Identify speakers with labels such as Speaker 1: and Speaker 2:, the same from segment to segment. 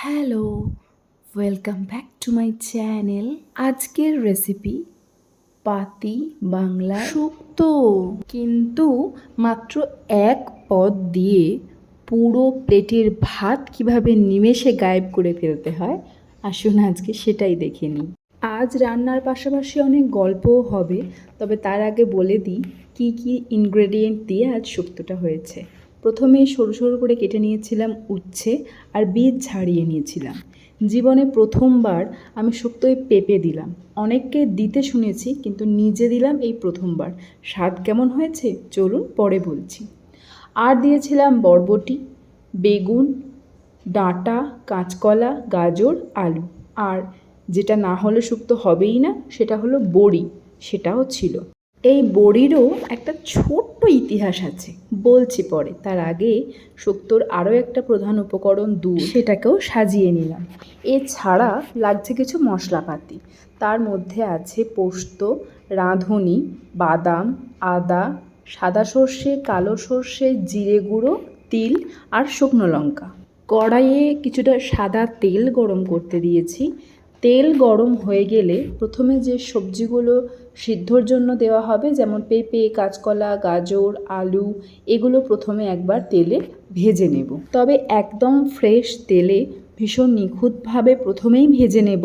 Speaker 1: Hello, welcome back to my channel. আজকের recipe পাতি বাংলা শুক্তো, কিন্তু মাত্র এক পদ দিয়ে পুরো প্লেটের ভাত কিভাবে নিমেষে গায়েব করে ফেলতে হয়, আসুন আজকে সেটাই দেখে নিই। আজ রান্নার পাশাপাশি অনেক গল্পও হবে, তবে তার আগে বলে দিই কী কী ইনগ্রেডিয়েন্ট দিয়ে আজ শুক্তোটা হয়েছে। প্রথমে সরু সরু করে কেটে নিয়েছিলাম উচ্ছে আর বীজ ছাড়িয়ে নিয়েছিলাম। জীবনে প্রথমবার আমি শুক্তোয় পেঁপে দিলাম। অনেককে দিতে শুনেছি, কিন্তু নিজে দিলাম এই প্রথমবার। স্বাদ কেমন হয়েছে চলুন পরে বলছি। আর দিয়েছিলাম বরবটি, বেগুন, ডাঁটা, কাঁচকলা, গাজর, আলু। আর যেটা না হলে শুক্তো হবেই না সেটা হলো বড়ি, সেটাও ছিল। এই বড়িরও একটা ছোট্ট ইতিহাস আছে, বলছি পরে। তার আগে শুক্তোর আরও একটা প্রধান উপকরণ দুধ, সেটাকেও সাজিয়ে নিলাম। এছাড়া লাগছে কিছু মশলাপাতি। তার মধ্যে আছে পোস্ত, রাঁধুনি, বাদাম, আদা, সাদা সর্ষে, কালো সর্ষে, জিরে গুঁড়ো, তিল আর শুকনো লঙ্কা। কড়াইয়ে কিছুটা সাদা তেল গরম করতে দিয়েছি। তেল গরম হয়ে গেলে প্রথমে যে সবজিগুলো সিদ্ধর জন্য দেওয়া হবে, যেমন পেঁপে, কাঁচকলা, গাজর, আলু, এগুলো প্রথমে একবার তেলে ভেজে নেব। তবে একদম ফ্রেশ তেলে ভীষণ নিখুঁতভাবে প্রথমেই ভেজে নেব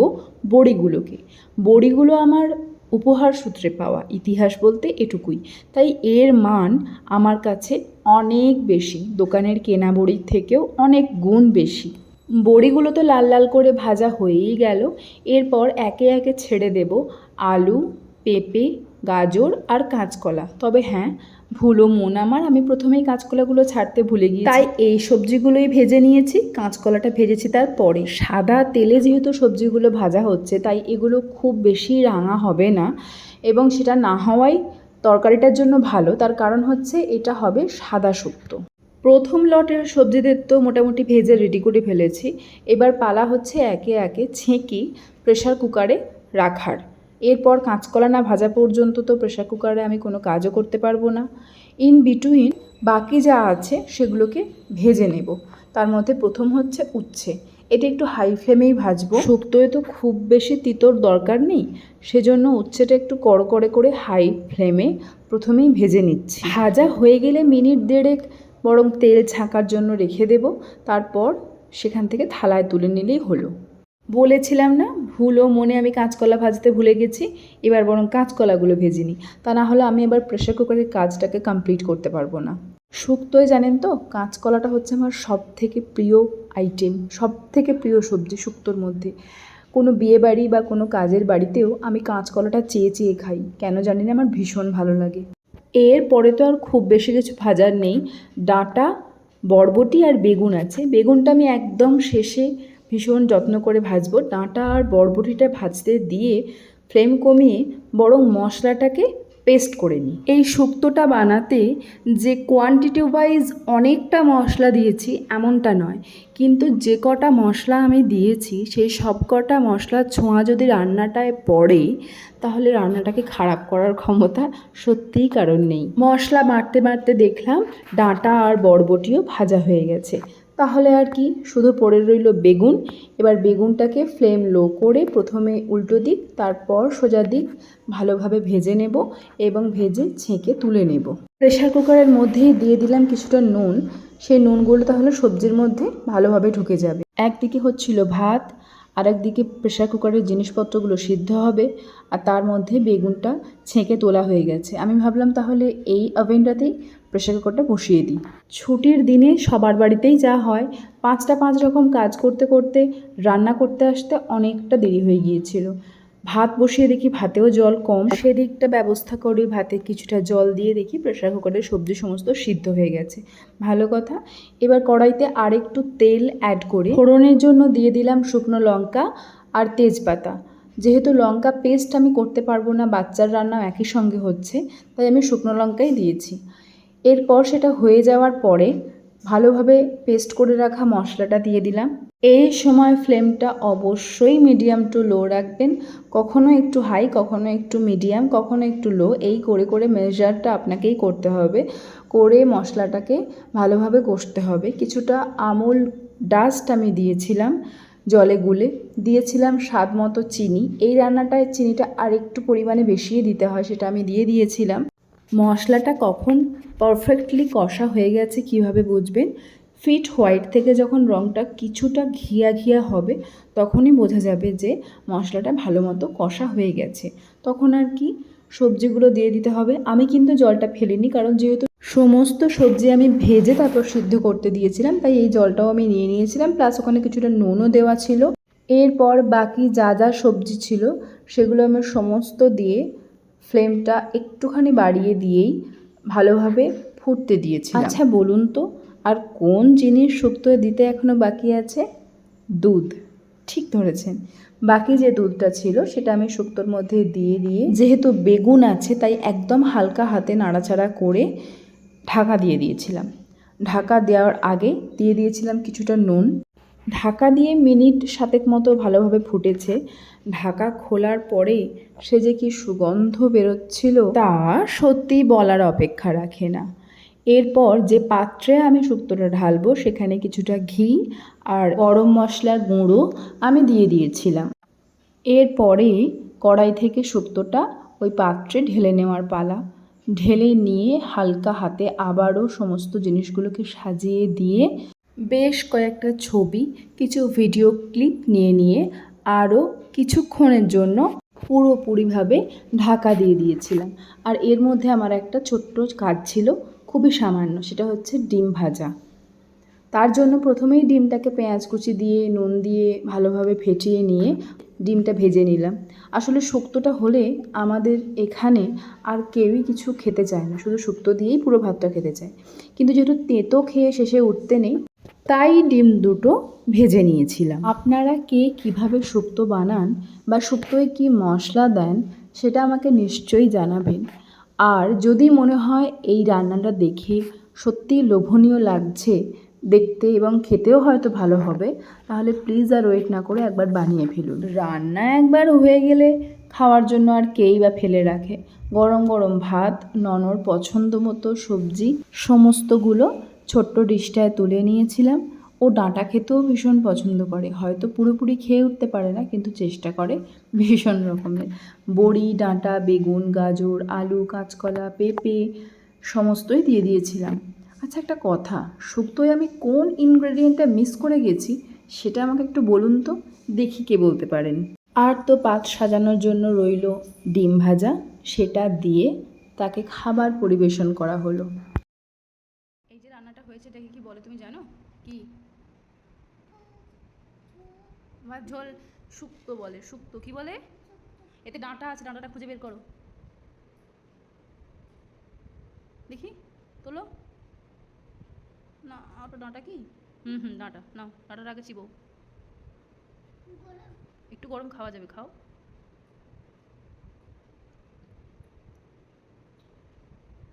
Speaker 1: বড়িগুলোকে। বড়িগুলো আমার উপহার সূত্রে পাওয়া, ইতিহাস বলতে এটুকুই। তাই এর মান আমার কাছে অনেক বেশি, দোকানের কেনা বড়ির থেকেও অনেক গুণ বেশি। বড়িগুলো তো লাল লাল করে ভাজা হয়েই গেল। এরপর একে একে ছেড়ে দেব আলু, পেঁপে, গাজর আর কাঁচকলা। তবে হ্যাঁ, ভুলো মন আমার, আমি প্রথমেই কাঁচকলাগুলো ছাড়তে ভুলে গিয়েছি, তাই এই সবজিগুলোই ভেজে নিয়েছি। কাঁচকলাটা ভেজেছি তারপরে। সাদা তেলে যেহেতু সবজিগুলো ভাজা হচ্ছে, তাই এগুলো খুব বেশি রাঙা হবে না, এবং সেটা না হওয়াই তরকারিটার জন্য ভালো। তার কারণ হচ্ছে এটা হবে সাদা শুক্তো। প্রথম লটের সবজিদের তো মোটামুটি ভেজে রেডি করে ফেলেছি। এবার পালা হচ্ছে একে একে ছেঁকি প্রেশার কুকারে রাখার। এরপর কাঁচকলা না ভাজা পর্যন্ত তো প্রেশার কুকারে আমি কোনো কাজও করতে পারবো না। ইন বিটুইন বাকি যা আছে সেগুলোকে ভেজে নেব। তার মধ্যে প্রথম হচ্ছে উচ্ছে। এটা একটু হাই ফ্লেমেই ভাজবো। শুক্তোয় তো খুব বেশি তিতোর দরকার নেই, সেজন্য উচ্ছেটা একটু কড়কড়ে করে হাই ফ্লেমে প্রথমেই ভেজে নিচ্ছি। ভাজা হয়ে গেলে মিনিট দেড়েক বরং তেল ছাঁকার জন্য রেখে দেব। তারপর সেখান থেকে থালায় তুলে নিলেই হলো। বলেছিলাম না, ভুলো মনে আমি কাঁচকলা ভাজতে ভুলে গেছি। এবার বরং কাঁচকলাগুলো ভেজে নিই, তা না হলে আমি এবার প্রেশার কুকারের কাজটাকে কমপ্লিট করতে পারবো না। শুক্তোয় জানেন তো, কাঁচকলাটা হচ্ছে আমার সব থেকে প্রিয় আইটেম, সব থেকে প্রিয় সবজি শুক্তোর মধ্যে। কোনো বিয়েবাড়ি বা কোনো কাজের বাড়িতেও আমি কাঁচকলাটা চেয়ে চেয়ে খাই, কেন জানি না, আমার ভীষণ ভালো লাগে। এরপরে তো আর খুব বেশি কিছু ভাজার নেই। ডাঁটা, বরবটি আর বেগুন আছে। বেগুনটা আমি একদম শেষে ভীষণ যত্ন করে ভাজবো। ডাঁটা আর বরবটিটা ভাজতে দিয়ে ফ্লেম কমিয়ে বরং মশলাটাকে পেস্ট করে নিই। এই শুক্তোটা বানাতে যে কোয়ান্টিটি ওয়াইজ অনেকটা মশলা দিয়েছি এমনটা নয়, কিন্তু যে কটা মশলা আমি দিয়েছি সেই সব কটা মশলার ছোঁয়া যদি রান্নাটায় পড়ে, তাহলে রান্নাটাকে খারাপ করার ক্ষমতা সত্যিই কারণ নেই। মশলা বাড়তে বাড়তে দেখলাম ডাঁটা আর বরবটিও ভাজা হয়ে গেছে। তাহলে আর কি, শুধু পড়ে রইল বেগুন। এবার বেগুনটাকে ফ্লেম লো করে প্রথমে উল্টো দিক, তারপর সোজা দিক ভালোভাবে ভেজে নেব এবং ভেজে ছেঁকে তুলে নেব। প্রেশার কুকারের মধ্যেই দিয়ে দিলাম কিছুটা নুন। সেই নুনগুলো তাহলে সবজির মধ্যে ভালোভাবে ঢুকে যাবে। একদিকে হচ্ছিল ভাত, আর একদিকে প্রেশার কুকারের জিনিসপত্রগুলো সিদ্ধ হবে, আর তার মধ্যে বেগুনটা ছেঁকে তোলা হয়ে গেছে। আমি ভাবলাম তাহলে এই ওভেনটাতেই প্রেশার কুকারটা বসিয়ে দিই। ছুটির দিনে সবার বাড়িতেই যা হয়, 5 রকম কাজ করতে করতে রান্না করতে আসতে অনেকটা দেরি হয়ে গিয়েছিল। ভাত বসিয়ে দেখি ভাতেও জল কম, সেদিকটা ব্যবস্থা করে ভাতে কিছুটা জল দিয়ে দেখি প্রেশার কুকারের সবজি সমস্ত সিদ্ধ হয়ে গেছে। ভালো কথা। এবার কড়াইতে আর একটু তেল অ্যাড করে ফোড়নের জন্য দিয়ে দিলাম শুকনো লঙ্কা আর তেজপাতা। যেহেতু লঙ্কা পেস্ট আমি করতে পারবো না, বাচ্চার রান্নাও একই সঙ্গে হচ্ছে, তাই আমি শুকনো লঙ্কাই দিয়েছি। এরপর সেটা হয়ে যাওয়ার পরে ভালোভাবে পেস্ট করে রাখা মশলাটা দিয়ে দিলাম। এই সময় ফ্লেমটা অবশ্যই মিডিয়াম টু লো রাখবেন। কখনো একটু হাই, কখনো একটু মিডিয়াম, কখনো একটু লো, এই করে করে মেজারটা আপনাকেই করতে হবে। করে মশলাটাকে ভালোভাবে কষতে হবে। কিছুটা আমুল ডাস্ট আমি দিয়েছিলাম জলে গুলে দিয়েছিলাম স্বাদ মতো চিনি। এই রান্নাটায় চিনিটা আর একটু পরিমাণে বেশিই দিতে হয়, সেটা আমি দিয়ে দিয়েছিলাম। মশলাটা কখন পারফেক্টলি কষা হয়ে গেছে কিভাবে বুঝবেন? ফিট হোয়াইট থেকে যখন রঙটা কিছুটা ঘিয়া ঘিয়া হবে তখনই বোঝা যাবে যে মশলাটা ভালো মতো কষা হয়ে গেছে। তখন আর কি সবজিগুলো দিয়ে দিতে হবে। আমি কিন্তু জলটা ফেলিনি, কারণ যেহেতু সমস্ত সবজি আমি ভেজে তারপর সিদ্ধ করতে দিয়েছিলাম, তাই এই জলটাও আমি নিয়ে নিয়েছিলাম, প্লাস ওখানে কিছুটা নুনও দেওয়া ছিল। এরপর বাকি যা যা সবজি ছিল সেগুলো আমি সমস্ত দিয়ে ফ্লেমটা একটুখানি বাড়িয়ে দিয়েই ভালোভাবে ফুটতে দিয়েছিলাম। আচ্ছা বলুন তো, আর কোন জিনিস শুক্তোয় দিতে এখনও বাকি আছে? দুধ। ঠিক ধরেছেন, বাকি যে দুধটা ছিল সেটা আমি শুক্তোর মধ্যে দিয়ে যেহেতু বেগুন আছে তাই একদম হালকা হাতে নাড়াচাড়া করে ঢাকা দিয়ে দিয়েছিলাম। ঢাকা দেওয়ার আগে দিয়ে দিয়েছিলাম কিছুটা নুন। ঢাকা দিয়ে মিনিট 7 মতো ভালোভাবে ফুটেছে। ঢাকা খোলার পরেই সে যে কি সুগন্ধ বেরোচ্ছিল তা সত্যিই বলার অপেক্ষা রাখে না। এরপর যে পাত্রে আমি শুক্তোটা ঢালবো সেখানে কিছুটা ঘি আর গরম মশলার গুঁড়ো আমি দিয়ে দিয়েছিলাম। এরপরে কড়াই থেকে শুক্তোটা ওই পাত্রে ঢেলে নেওয়ার পালা। ঢেলে নিয়ে হালকা হাতে আবারও সমস্ত জিনিসগুলোকে সাজিয়ে দিয়ে বেশ কয়েকটা ছবি, কিছু ভিডিও ক্লিপ নিয়ে আরও কিছুক্ষণের জন্য পুরোপুরিভাবে ঢাকা দিয়ে দিয়েছিলাম। আর এর মধ্যে আমার একটা ছোট্ট কাজ ছিল, খুবই সামান্য, সেটা হচ্ছে ডিম ভাজা। তার জন্য প্রথমেই ডিমটাকে পেঁয়াজ কুচি দিয়ে নুন দিয়ে ভালোভাবে ফেটিয়ে নিয়ে ডিমটা ভেজে নিলাম। আসলে শুক্তোটা হলে আমাদের এখানে আর কেউই কিছু খেতে চায় না, শুধু শুক্তো দিয়েই পুরো ভাতটা খেতে চায়। কিন্তু যেহেতু তেতো খেয়ে শেষে উঠতে নেই, তাই ডিম দুটো ভেজে নিয়েছিলাম। আপনারা কে কীভাবে শুক্তো বানান বা শুক্তোয় কী মশলা দেন সেটা আমাকে নিশ্চয়ই জানাবেন। আর যদি মনে হয় এই রান্নাটা দেখে সত্যিই লোভনীয় লাগছে দেখতে এবং খেতেও হয়তো ভালো হবে, তাহলে প্লিজ আর ওয়েট না করে একবার বানিয়ে ফেলুন। রান্না একবার হয়ে গেলে খাওয়ার জন্য আর কেই বা ফেলে রাখে? গরম গরম ভাত, ননর পছন্দ মতো সবজি সমস্তগুলো ছোট্ট ডিশটায় তুলে নিয়েছিলাম। ও ডাঁটা খেতেও ভীষণ পছন্দ করে, হয়তো পুরোপুরি খেয়ে উঠতে পারে না কিন্তু চেষ্টা করে ভীষণ রকমের। বড়ি, ডাঁটা, বেগুন, গাজর, আলু, কাঁচকলা, পেঁপে সমস্তই দিয়ে দিয়েছিলাম। আচ্ছা একটা কথা, শুক্তোয় আমি কোন ইনগ্রেডিয়েন্টটা মিস করে গেছি সেটা আমাকে একটু বলুন তো, দেখি কে বলতে পারেন। আর তো পাত সাজানোর জন্য রইল ডিম ভাজা, সেটা দিয়ে তাকে খাবার পরিবেশন করা হলো। এই যে রান্নাটা হয়েছে এটাকে কি বলে তুমি জানো? কি ভাত ঝোল শুক্তো বলে। শুক্তো কি বলে? এতে ডাঁটা আছে, ডাঁটাটা খুঁজে বের করো দেখি, তোলো না। ওটা ডাঁটা কি? ডাঁটা নাও, ডাঁটার আগে চিবো। একটু গরম খাওয়া যাবে, খাও।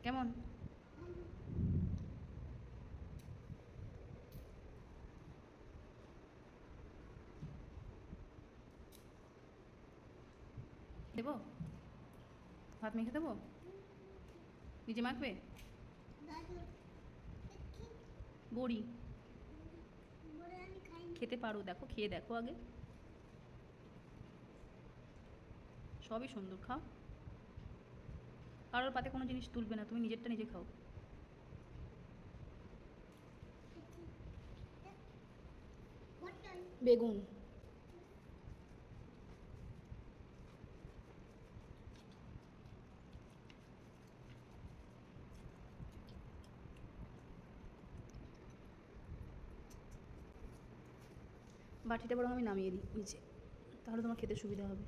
Speaker 1: কেমন? দেবো ভাত মেখে দেবো? নিজে মাখবে? বড়ি খেতে পারো, দেখো খেয়ে দেখো আগে। সবই সুন্দর, খাও। কারোর পাতে কোনো জিনিস তুলবে না, তুমি নিজেরটা নিজে খাও। বেগুন বাটিটা বরং আমি নামিয়ে দিই নিচে, তাহলে তোমার খেতে সুবিধা হবে।